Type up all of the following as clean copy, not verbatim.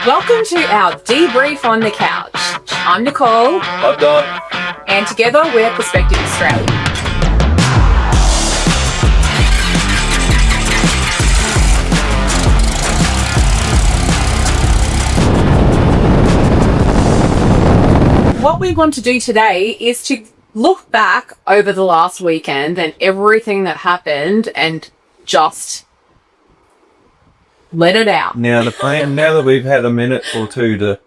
Welcome to our Debrief on the Couch. I'm Nicole. I'm Don. And together we're Perspective Australia. What we want to do today is to look back over the last weekend and everything that happened and just let it out. Now the plan. Now that we've had a minute or two to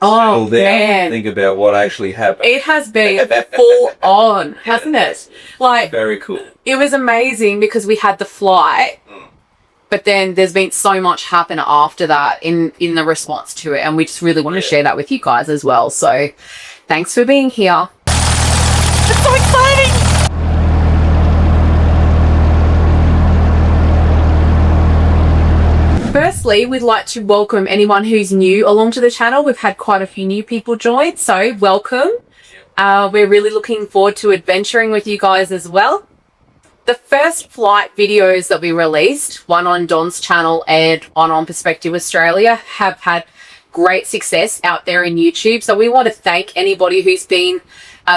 Oh, settle down man. and think about what actually happened. It has been full on, hasn't it? Like, Very cool. it was amazing because we had the flight, but then there's been so much happen after that in the response to it, and we just really want to share that with you guys as well. So thanks for being here. It's so exciting! Firstly, we'd like to welcome anyone who's new along to the channel. We've had quite a few new people join, so welcome. We're really looking forward to adventuring with you guys as well. The first flight videos that we released, one on Don's channel and one on Perspective Australia, have had great success out there in YouTube. So we want to thank anybody who's been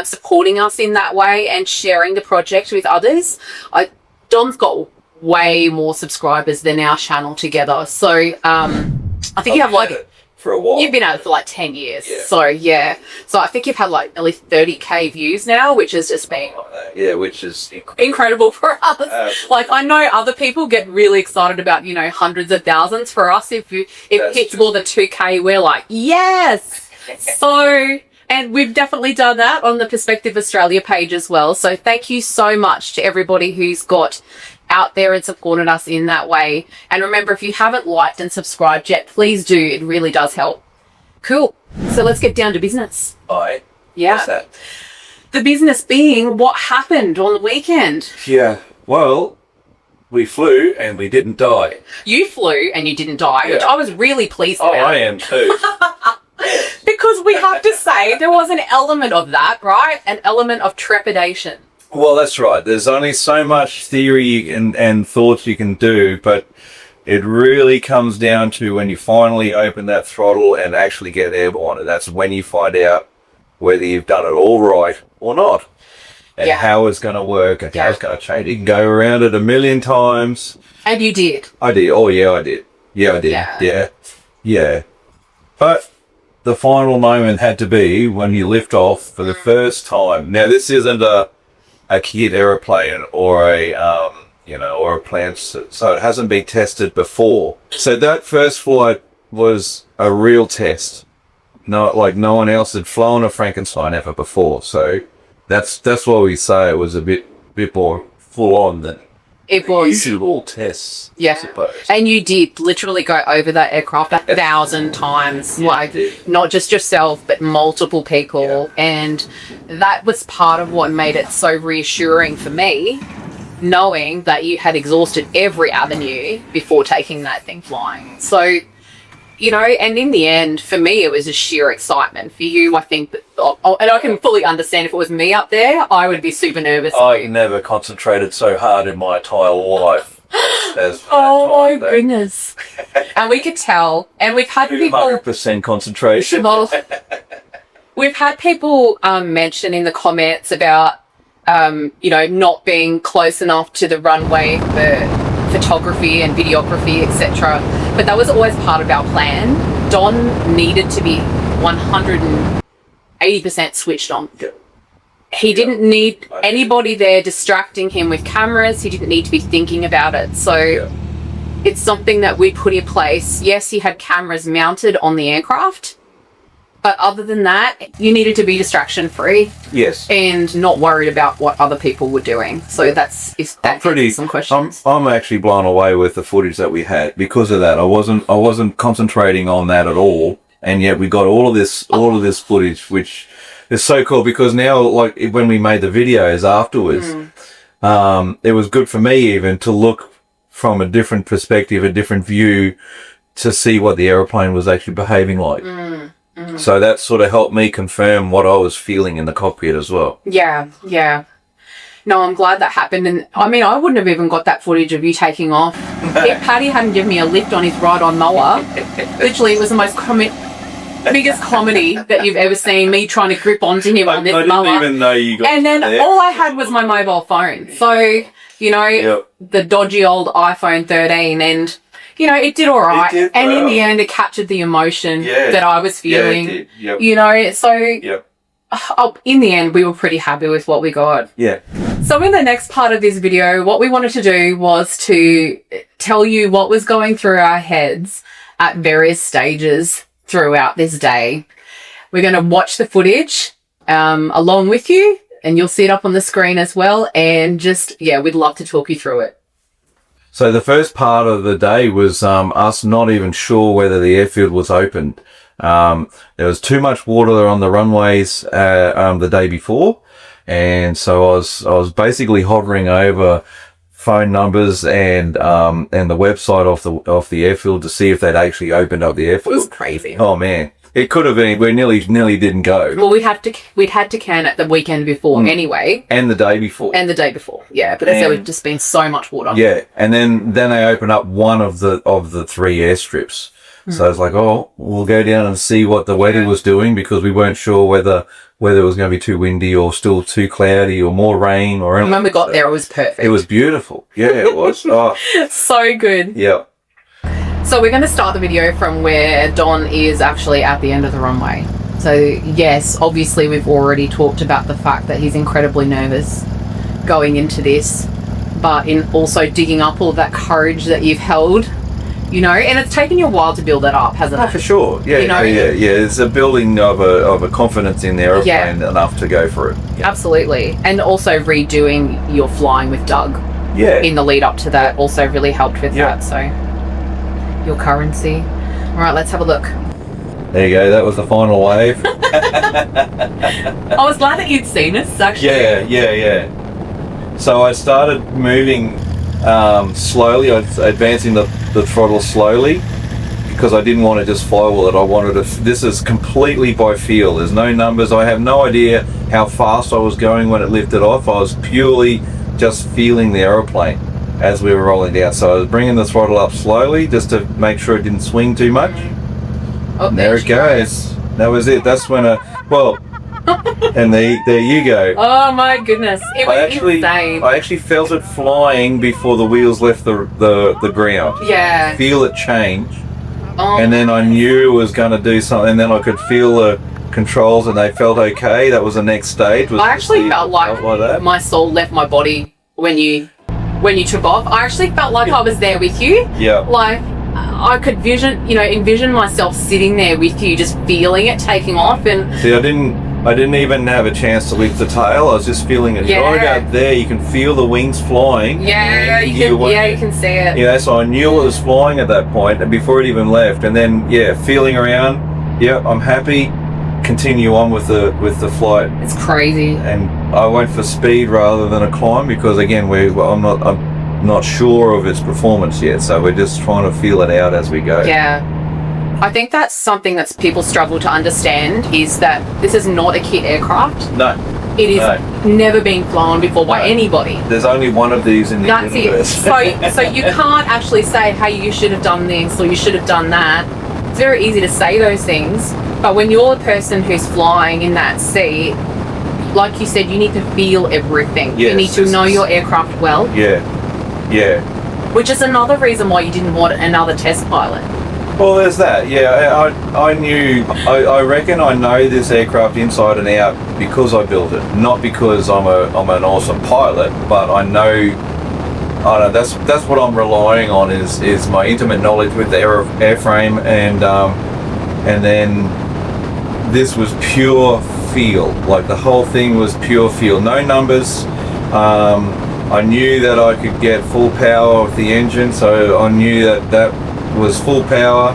supporting us in that way and sharing the project with others. Don's got way more subscribers than our channel together. So I think you have like... For a while. You've been at it for like 10 years. Yeah. So, yeah. So I think you've had like at least 30k views now, which has just been Yeah, which is incredible for us. Like, I know other people get really excited about, you know, hundreds of thousands. For us, if it hits more than 2k, we're like, yes! So, and we've definitely done that on the Perspective Australia page as well. So thank you so much to everybody who's got out there and supported us in that way. And remember, if you haven't liked and subscribed yet, please do. It really does help. Cool. So let's get down to business. Aye. Yeah. What's that? The business being what happened on the weekend. Yeah. Well, we flew and we didn't die. You flew and you didn't die, which Yeah. I was really pleased Oh, about. I am too. Because we have to say there was an element of that, right? An element of trepidation. Well, that's right. There's only so much theory and thoughts you can do, but it really comes down to when you finally open that throttle and actually get airborne. And that's when you find out whether you've done it all right or not. And how it's going to work and how it's going to change. You can go around it a million times. And you did. I did. Oh, yeah, I did. Yeah, I did. Yeah. But the final moment had to be when you lift off for the first time. Now, this isn't a kit aeroplane or or a plane, so it hasn't been tested before. So that first flight was a real test. No one else had flown a Frankenstein ever before. So that's why we say it was a bit more full on than It was. usual tests. Yeah. I suppose. And you did literally go over that aircraft 1,000 times. Yeah, I did. Not just yourself, but multiple people. Yeah. And that was part of what made it so reassuring for me, knowing that you had exhausted every avenue before taking that thing flying. So, you know, and in the end, for me, it was a sheer excitement. For you, I think that, and I can fully understand if it was me up there, I would be super nervous. I never concentrated so hard in my entire life as Oh my goodness. And we could tell, and we've had people 100% concentration. Well, we've had people mention in the comments about not being close enough to the runway for photography and videography, etc. But that was always part of our plan. Don needed to be 180% switched on. Yeah. He didn't need anybody there distracting him with cameras. He didn't need to be thinking about it. So it's something that we put in place. Yes, he had cameras mounted on the aircraft, but other than that, you needed to be distraction free. Yes. And not worried about what other people were doing. So that's some questions. I'm actually blown away with the footage that we had because of that. I wasn't concentrating on that at all, and yet we got all of this footage, which is so cool because now, like when we made the videos afterwards, it was good for me even to look from a different perspective, a different view, to see what the aeroplane was actually behaving like. So that sort of helped me confirm what I was feeling in the cockpit as well. Yeah. no, I'm glad that happened. And I mean, I wouldn't have even got that footage of you taking off if Paddy hadn't given me a lift on his ride-on mower. Literally, it was the most biggest comedy that you've ever seen, me trying to grip onto him on this mower. I didn't even know you got And then there. all I had was my mobile phone. So, you know, the dodgy old iPhone 13, and, you know, it did all right. And in the end, it captured the emotion that I was feeling. Yeah, it did. You know, so in the end, we were pretty happy with what we got. Yeah. So in the next part of this video, what we wanted to do was to tell you what was going through our heads at various stages throughout this day. We're going to watch the footage along with you, and you'll see it up on the screen as well. And just, we'd love to talk you through it. So the first part of the day was us not even sure whether the airfield was open. There was too much water on the runways the day before, and so I was basically hovering over phone numbers and the website off the airfield to see if they'd actually opened up the airfield. It was crazy. Oh man, it could have been. We nearly didn't go. Well, we'd had to can it the weekend before anyway, and the day before, because there had just been so much water. Yeah, and then they opened up one of the three airstrips. So I was like, oh, we'll go down and see what the weather was doing, because we weren't sure whether it was going to be too windy or still too cloudy or more rain or anything. When we got there, it was perfect. It was beautiful. Yeah, it was. Oh, so good. yeah. So we're going to start the video from where Don is actually at the end of the runway. So yes, obviously we've already talked about the fact that he's incredibly nervous going into this, but in also digging up all of that courage that you've held. You know, and it's taken you a while to build that up, hasn't it? Oh, for sure. Yeah, you know? yeah. It's a building of a confidence in the aeroplane enough to go for it. Yeah. Absolutely. And also redoing your flying with Doug. Yeah. In the lead up to that also really helped with that. So, your currency. All right, let's have a look. There you go. That was the final wave. I was glad that you'd seen us, actually. Yeah. So I started moving slowly. I was advancing the throttle slowly because I didn't want to just flywheel it. I wanted to. This is completely by feel. There's no numbers. I have no idea how fast I was going when it lifted off. I was purely just feeling the aeroplane as we were rolling down. So I was bringing the throttle up slowly just to make sure it didn't swing too much. Oh, there it goes. That was it. That's when and there you go. Oh my goodness. It was insane. I actually felt it flying before the wheels left the ground. Yeah. Feel it change. And then I knew it was going to do something, and then I could feel the controls and they felt okay. That was the next stage. I actually felt like my soul left my body when you took off. I actually felt like I was there with you. Yeah. Like I could envision myself sitting there with you, just feeling it taking off. And see, I didn't even have a chance to lift the tail. I was just feeling it. Right out there, you can feel the wings flying. Yeah, you can see it. Yeah, so I knew it was flying at that point, and before it even left. And then, feeling around. Yeah, I'm happy. Continue on with the flight. It's crazy. And I went for speed rather than a climb because, again, I'm not sure of its performance yet. So we're just trying to feel it out as we go. Yeah. I think that's something that people struggle to understand, is that this is not a kit aircraft. No. It is never been flown before by anybody. There's only one of these in the universe. That's it. So you can't actually say, hey, you should have done this or you should have done that. It's very easy to say those things, but when you're the person who's flying in that seat, like you said, you need to feel everything. Yes, you need to know your aircraft well. Yeah. Which is another reason why you didn't want another test pilot. Well, there's that. Yeah, I reckon I know this aircraft inside and out because I built it, not because I'm an awesome pilot, but I know that's what I'm relying on is my intimate knowledge with the airframe, and then this was pure feel. Like the whole thing was pure feel. No numbers. I knew that I could get full power with the engine, so I knew that was full power,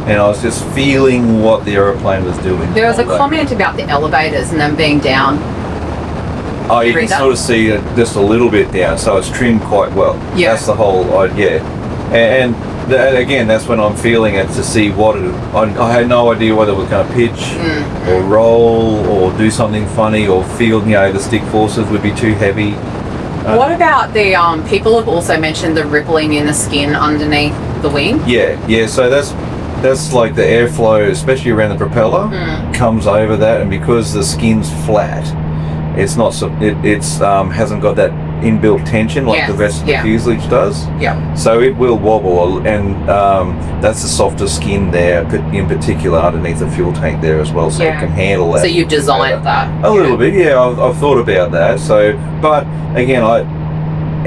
and I was just feeling what the aeroplane was doing. There was a comment about the elevators and them being down. Oh, you can sort of see it just a little bit down, so it's trimmed quite well. Yeah. That's the whole idea. And again, that's when I'm feeling it to see what it. I had no idea whether it was going to pitch or roll or do something funny or feel, the stick forces would be too heavy. What about the people have also mentioned the rippling in the skin underneath the wing? Yeah. So that's like the airflow, especially around the propeller, comes over that, and because the skin's flat, it's not hasn't got that inbuilt tension like the rest of the fuselage does. Yeah. So it will wobble, and that's the softer skin there, in particular underneath the fuel tank there as well, so it can handle that. So you've designed that a little bit, I've thought about that. So, but again,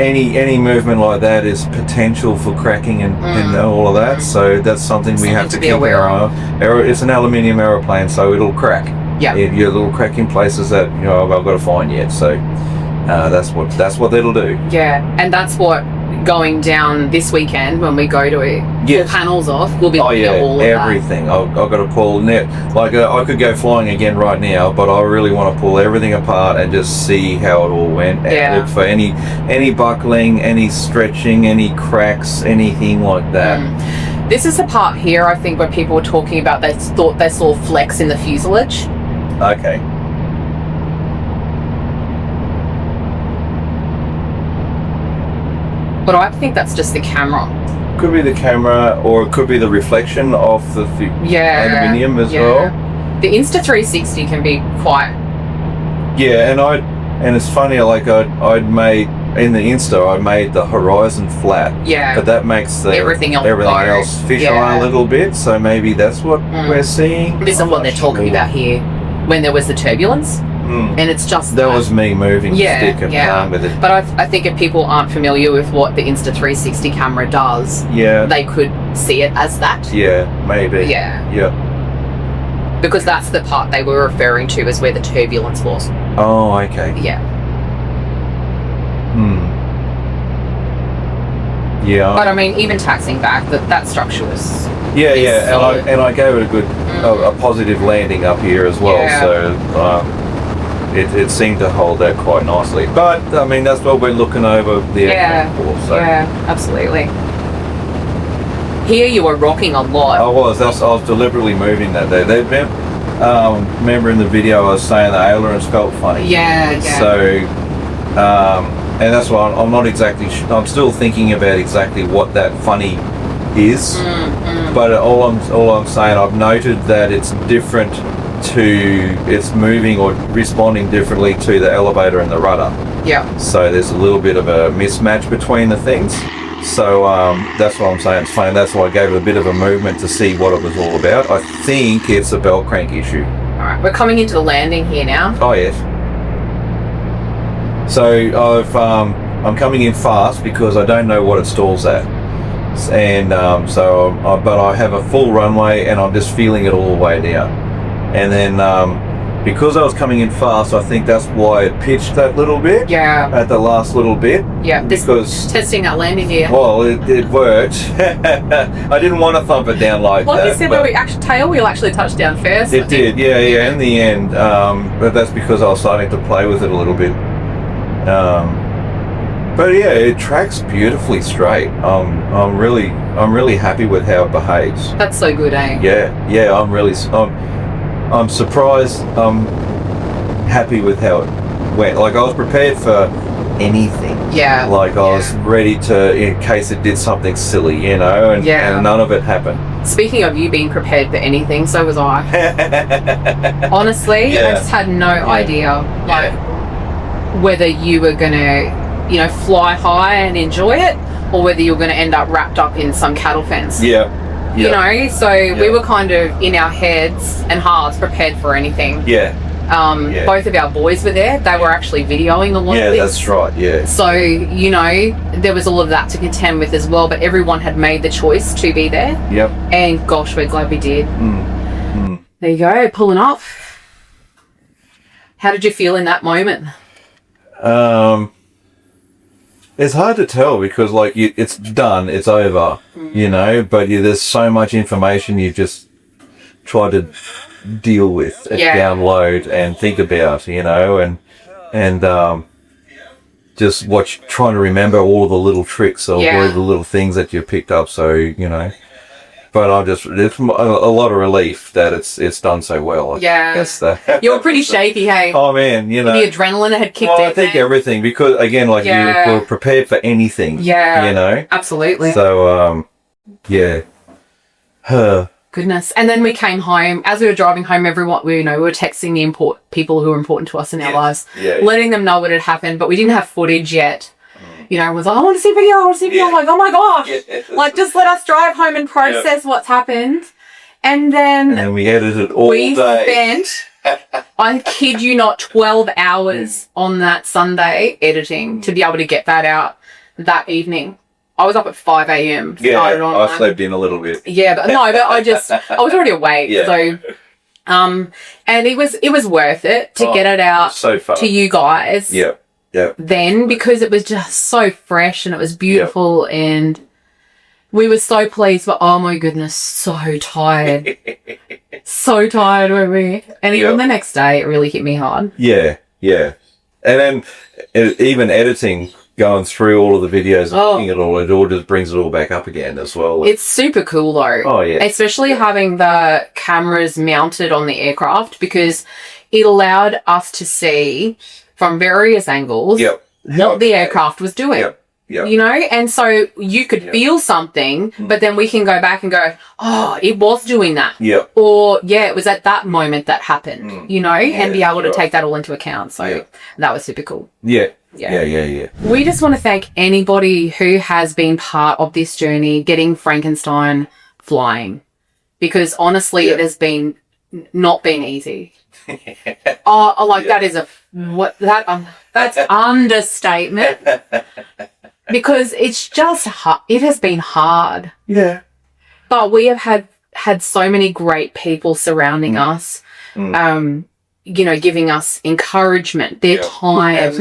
any movement like that is potential for cracking and all of that. So that's something we have to keep aware of. It's an aluminium aeroplane, so it'll crack. Yeah. It'll crack in places that I've got to find yet. So that's what it'll do. Yeah, and that's what going down this weekend when we go to it. Pull panels off. We'll be looking at all of everything. I've got to pull net. Like I could go flying again right now, but I really want to pull everything apart and just see how it all went. And look for any buckling, any stretching, any cracks, anything like that. This is the part here, I think, where people were talking about they thought they saw flecks in the fuselage. Okay. But I think that's just the camera. Could be the camera, or it could be the reflection of the aluminium as well. The Insta360 can be quite. Yeah, and it's funny. Like I'd made in the Insta, I made the horizon flat. Yeah. But that makes everything else fish on a little bit. So maybe that's what we're seeing. This is what they're talking about here. When there was the turbulence. And it's just that was me moving the stick and playing with it. But I think if people aren't familiar with what the Insta360 camera does, they could see it as that. Yeah, maybe. Yeah. Because that's the part they were referring to as where the turbulence was. Oh, okay. Yeah. Yeah. But I mean, even taxiing back, that structure was. Yeah. And I gave it a good, a positive landing up here as well. Yeah. So. It seemed to hold that quite nicely. But, I mean, that's what we're looking over the airplane for. So. Yeah, absolutely. Here you were rocking a lot. I was deliberately moving that day. Remember in the video I was saying the ailerons felt funny. Yeah. So, and that's why I'm not exactly I'm still thinking about exactly what that funny is. But all I'm saying, I've noted that it's different it's moving or responding differently to the elevator and the rudder. Yeah. So there's a little bit of a mismatch between the things. So that's what I'm saying. It's funny. That's why I gave it a bit of a movement to see what it was all about. I think it's a bell crank issue. All right, we're coming into the landing here now. Oh yes. So I'm coming in fast because I don't know what it stalls at, and but I have a full runway and I'm just feeling it all the way down. And then because I was coming in fast, I think that's why it pitched that little bit. Yeah. At the last little bit. Yeah. Because testing that landing gear. Well, it worked. I didn't want to thump it down like that. Like you said, the tail wheel actually touched down first. It did. Yeah. In the end, but that's because I was starting to play with it a little bit. But yeah, it tracks beautifully straight. I'm really happy with how it behaves. That's so good, eh? Yeah. I'm surprised. I'm happy with how it went. Like I was prepared for anything. Yeah. Like I was ready to, in case it did something silly, and none of it happened. Speaking of you being prepared for anything, so was I. Honestly, I just had no idea whether you were gonna, fly high and enjoy it, or whether you were gonna end up wrapped up in some cattle fence. Yeah. We were kind of in our heads and hearts prepared for anything. Both of our boys were there. They were actually videoing a lot of this. Yeah, that's right, yeah. So, there was all of that to contend with as well, but everyone had made the choice to be there. Yep. And gosh, we're glad we did. There you go, pulling up. How did you feel in that moment? It's hard to tell because, it's done, it's over, but there's so much information you just try to deal with and download and think about, and just trying to remember all the little tricks or all the little things that you picked up. So, But it's a lot of relief that it's done so well. Yeah. Guess You were pretty shaky, hey? Oh man, you know. The adrenaline had kicked in. I think everything, because again, like you were prepared for anything. Yeah. You know? Absolutely. So, yeah. Goodness. And then we came home. As we were driving home, everyone, we were texting the people who were important to us in our lives, letting them know what had happened, but we didn't have footage yet. You know, it was like, I want to see video, I want to see video. I'm like, oh my gosh. Like, just let us drive home and process what's happened. And then we edited all day. We spent, I kid you not, 12 hours on that Sunday editing to be able to get that out that evening. I was up at 5 a.m. Yeah, I slept in a little bit. Yeah, but I was already awake. Yeah. So, and it was worth it to get it out to you guys. Yeah. Yeah. Then, because it was just so fresh and it was beautiful and we were so pleased, but oh my goodness, so tired. So tired, weren't we? And even the next day, it really hit me hard. Yeah, yeah. And then even editing, going through all of the videos and looking at it all just brings it all back up again as well. It's super cool though. Oh, yeah. Especially having the cameras mounted on the aircraft, because it allowed us to see from various angles what the aircraft was doing. You know, and so you could feel something, but then we can go back and go, oh, it was doing that. Or, it was at that moment that happened, you know, and be able to take that all into account. So that was super cool. Yeah. We just want to thank anybody who has been part of this journey, getting Frankenstein flying, because honestly, it has been not been easy. That is that's understatement. Because it's just it has been hard. Yeah. But we have had so many great people surrounding us, giving us encouragement, their time,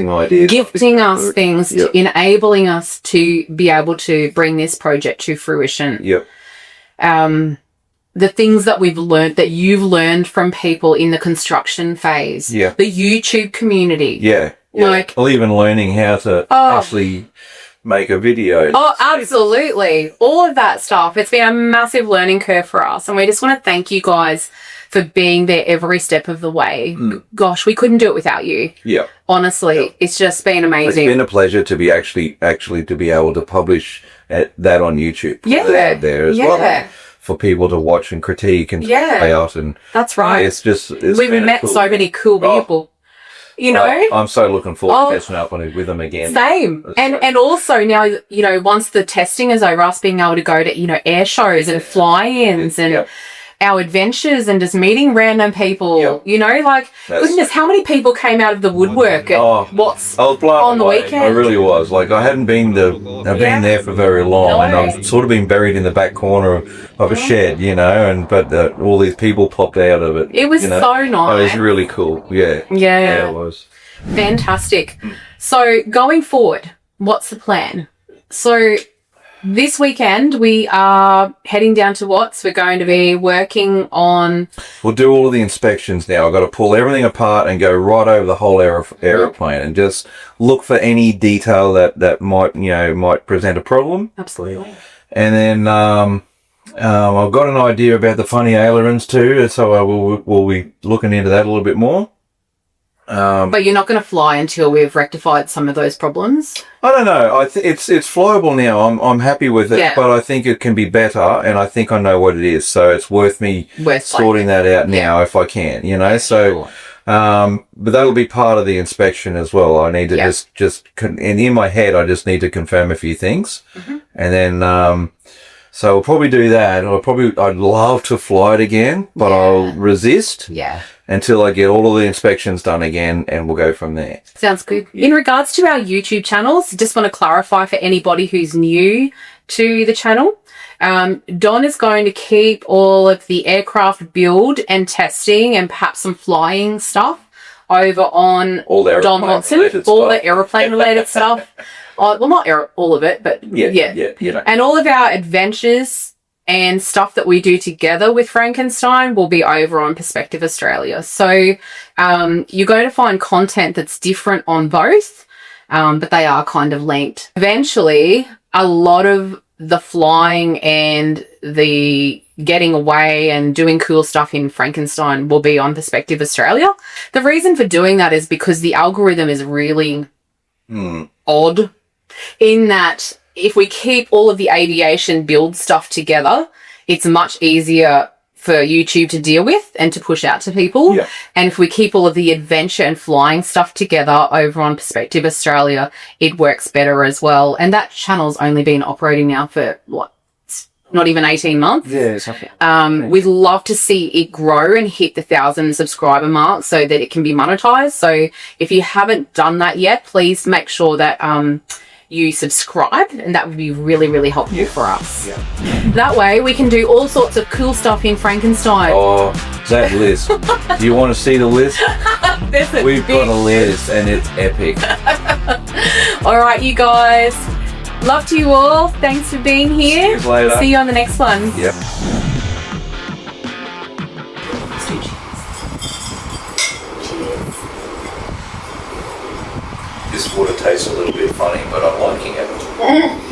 gifting us things, enabling us to be able to bring this project to fruition. The things that we've learned, that you've learned from people in the construction phase, the YouTube community. Like, well, even learning how to actually make a video. Oh, absolutely. All of that stuff. It's been a massive learning curve for us. And we just want to thank you guys for being there every step of the way. Gosh, we couldn't do it without you. Honestly, it's just been amazing. It's been a pleasure to be actually to be able to publish that on YouTube. There as well. For people to watch and critique and play out. And that's right. We've met so many cool people. You know, I'm so looking forward to catching up with them again. Same. And also now, you know, once the testing is over, us being able to go to, air shows and fly-ins and our adventures and just meeting random people, goodness, how many people came out of the woodwork I was blown on the weekend? I really was. Like, I hadn't been I've been there for very long, and I've sort of been buried in the back corner of a shed, but all these people popped out of it. It was so nice. It was really cool. Yeah, it was. Fantastic. So going forward, what's the plan? So this weekend, we are heading down to Watts. We're going to be working on... We'll do all of the inspections now. I've got to pull everything apart and go right over the whole aeroplane and just look for any detail that might present a problem. Absolutely. And then I've got an idea about the funny ailerons too, so we'll be looking into that a little bit more. But you're not going to fly until we've rectified some of those problems? I don't know. It's flyable now. I'm happy with it, but I think it can be better, and I think I know what it is. So it's worth sorting that out now if I can, So, but that'll be part of the inspection as well. I need to and in my head, I just need to confirm a few things, and then so I'll probably do that. I'd love to fly it again, but I'll resist. Until I get all of the inspections done again, and we'll go from there. Sounds good. In regards to our YouTube channels, just want to clarify for anybody who's new to the channel, Don is going to keep all of the aircraft build and testing and perhaps some flying stuff over on Don Watson, the aeroplane related stuff. Well, not all of it, but and all of our adventures and stuff that we do together with Frankenstein will be over on Perspective Australia. So you're going to find content that's different on both, but they are kind of linked. Eventually, a lot of the flying and the getting away and doing cool stuff in Frankenstein will be on Perspective Australia. The reason for doing that is because the algorithm is really odd, in that if we keep all of the aviation build stuff together, it's much easier for YouTube to deal with and to push out to people. Yeah. And if we keep all of the adventure and flying stuff together over on Perspective Australia, it works better as well. And that channel's only been operating now for not even 18 months. Yeah, we'd love to see it grow and hit the 1,000 subscriber mark so that it can be monetized. So if you haven't done that yet, please make sure that you subscribe, and that would be really, really helpful for us. Yeah. That way we can do all sorts of cool stuff in Frankenstein. Oh, that list. Do you want to see the list? We've got a list and it's epic. All right, you guys. Love to you all. Thanks for being here. See you later. See you on the next one. Yep. This water tastes a little bit funny, but I'm liking it.